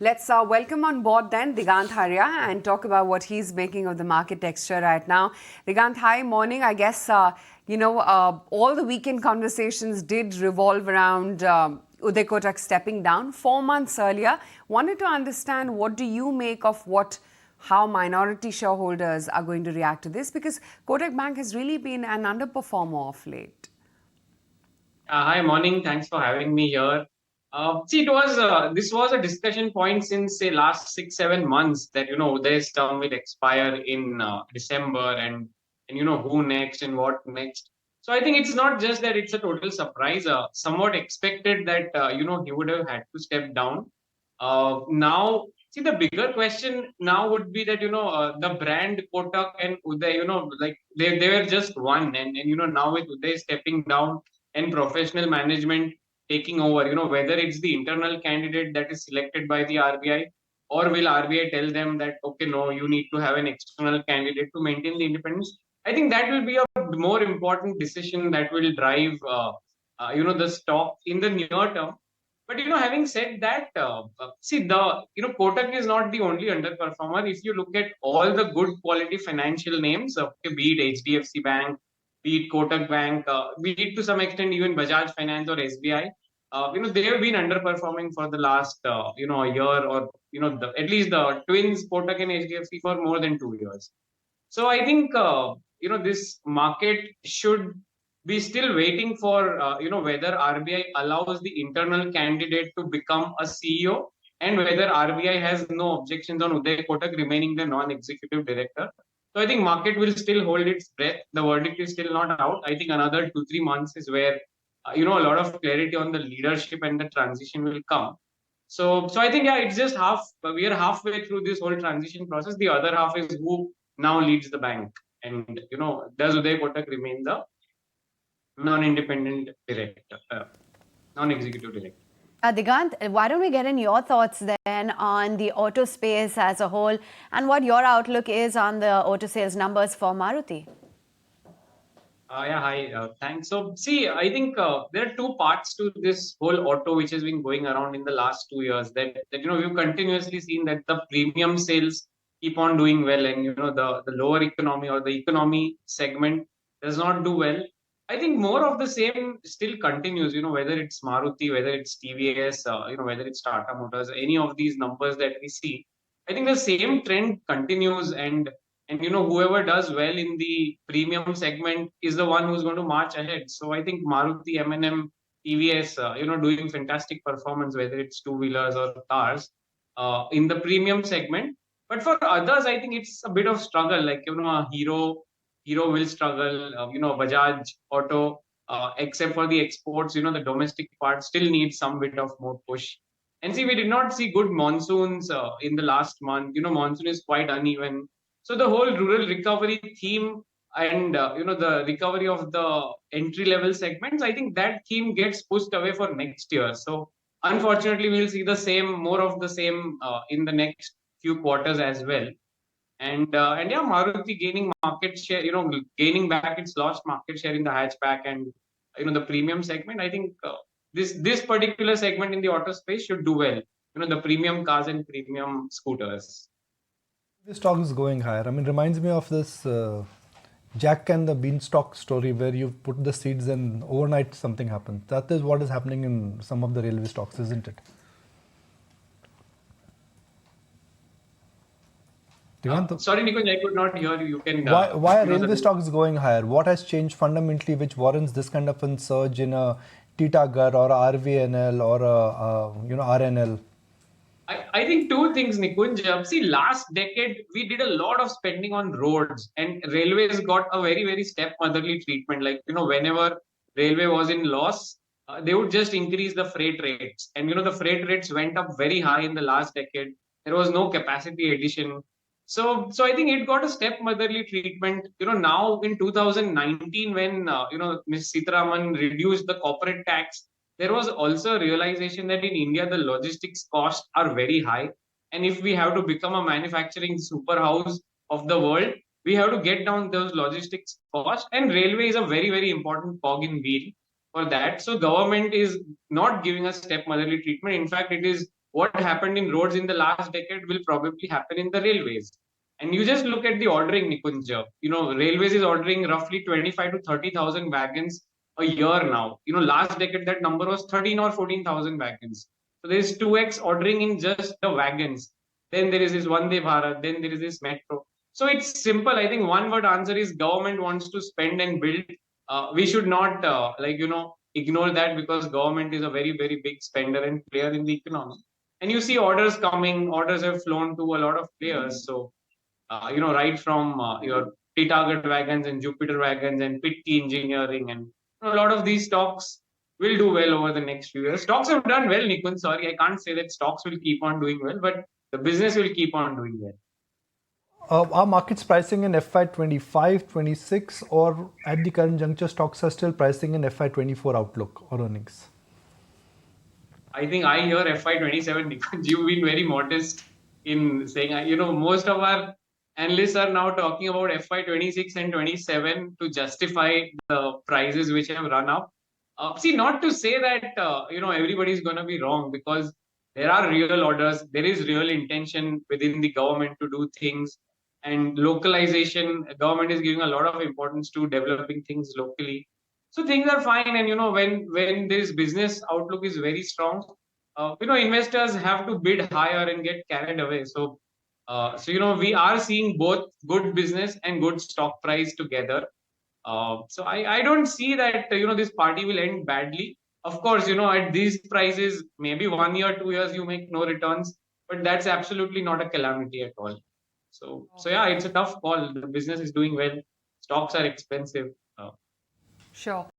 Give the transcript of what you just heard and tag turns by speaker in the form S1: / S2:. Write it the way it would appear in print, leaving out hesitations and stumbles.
S1: Let's welcome on board then Digant Haria and talk about what he's making of the market texture right now. Digant, hi, morning. I guess, all the weekend conversations did revolve around Uday Kotak stepping down 4 months earlier. Wanted to understand, what do you make of how minority shareholders are going to react to this? Because Kotak Bank has really been an underperformer of late.
S2: Hi, morning. Thanks for having me here. This was a discussion point since say last 6-7 months that Uday's term will expire in December, and who next and what next. So I think it's not just that it's a total surprise. Somewhat expected that he would have had to step down. Now, see, the bigger question now would be that the brand Kotak and Uday, like they were just one, and now with Uday stepping down and professional management taking over, whether it's the internal candidate that is selected by the RBI, or will RBI tell them that, okay, no, you need to have an external candidate to maintain the independence. I think that will be a more important decision that will drive, the stock in the near term. But having said that, see the Kotak is not the only underperformer. If you look at all the good quality financial names, be it HDFC Bank, be it Kotak Bank, be it to some extent even Bajaj Finance or SBI, they have been underperforming for the last a year, or at least the twins Kotak and HDFC for more than 2 years. So I think this market should be still waiting for whether RBI allows the internal candidate to become a CEO, and whether RBI has no objections on Uday Kotak remaining the non-executive director. So I think market will still hold its breath. The verdict is still not out. I think another 2-3 months is where a lot of clarity on the leadership and the transition will come. So I think, yeah, it's just half. We are halfway through this whole transition process. The other half is who now leads the bank, and does Uday Kotak remain the non-independent director, non-executive director?
S3: Digant, why don't we get in your thoughts then on the auto space as a whole, and what your outlook is on the auto sales numbers for Maruti?
S2: Yeah, hi. Thanks. So, see, I think there are two parts to this whole auto, which has been going around in the last 2 years. That we've continuously seen that the premium sales keep on doing well, and the lower economy or the economy segment does not do well. I think more of the same still continues. Whether it's Maruti, whether it's TVS, whether it's Tata Motors, any of these numbers that we see, I think the same trend continues, and whoever does well in the premium segment is the one who's going to march ahead. So I think Maruti, M&M, TVS, doing fantastic performance, whether it's two-wheelers or cars, in the premium segment. But for others, I think it's a bit of struggle. Like Hero will struggle. Bajaj Auto, except for the exports, the domestic part still needs some bit of more push. And see, we did not see good monsoons in the last month. Monsoon is quite uneven. So the whole rural recovery theme, and the recovery of the entry level segments, I think that theme gets pushed away for next year. So unfortunately, we'll see more of the same in the next few quarters as well. And yeah, Maruti gaining market share, gaining back its lost market share in the hatchback and the premium segment. I think this particular segment in the auto space should do well. The premium cars and premium scooters.
S4: The stock is going higher. I mean, reminds me of this Jack and the Beanstalk story, where you put the seeds and overnight something happens. That is what is happening in some of the railway stocks, isn't it?
S2: Sorry, Nikunj, I could not hear you. You can.
S4: Why are railway stocks going higher? What has changed fundamentally which warrants this kind of a surge in a Titagar or a RVNL or a RNL?
S2: I think two things, Nikunj. See, last decade, we did a lot of spending on roads, and railways got a very, very stepmotherly treatment. Like, whenever railway was in loss, they would just increase the freight rates. And, the freight rates went up very high in the last decade. There was no capacity addition. So I think it got a stepmotherly treatment. Now in 2019, when, Ms. Sitharaman reduced the corporate tax, there was also a realization that in India, the logistics costs are very high. And if we have to become a manufacturing superhouse of the world, we have to get down those logistics costs. And railway is a very, very important cog in wheel for that. So government is not giving us stepmotherly treatment. In fact, it is what happened in roads in the last decade will probably happen in the railways. And you just look at the ordering, Nikunja. Railways is ordering roughly 25 to 30,000 wagons a year now. Last decade that number was 13 or 14,000 wagons. So there's 2x ordering in just the wagons. Then there is this Vande Bharat. Then there is this metro. So it's simple. I think one word answer is government wants to spend and build. We should not ignore that, because government is a very, very big spender and player in the economy. And you see orders coming. Orders have flown to a lot of players. So right from your T-Target wagons and Jupiter wagons and Pitti Engineering, and a lot of these stocks will do well over the next few years. Stocks have done well, Nikun. Sorry, I can't say that stocks will keep on doing well, but the business will keep on doing well.
S4: Are markets pricing in FY25, 26, or at the current juncture, stocks are still pricing in FY24 outlook or earnings?
S2: I think I hear FY27, because you've been very modest in saying, most of our analysts are now talking about FY26 and 27 to justify the prices which have run up. See, not to say that, everybody's going to be wrong, because there are real orders, there is real intention within the government to do things, and localization, government is giving a lot of importance to developing things locally. So things are fine, and when this business outlook is very strong, investors have to bid higher and get carried away. So we are seeing both good business and good stock price together. So I don't see that this party will end badly. Of course, at these prices, maybe 1 year, 2 years you make no returns, but that's absolutely not a calamity at all. So yeah, it's a tough call. The business is doing well. Stocks are expensive.
S1: Sure.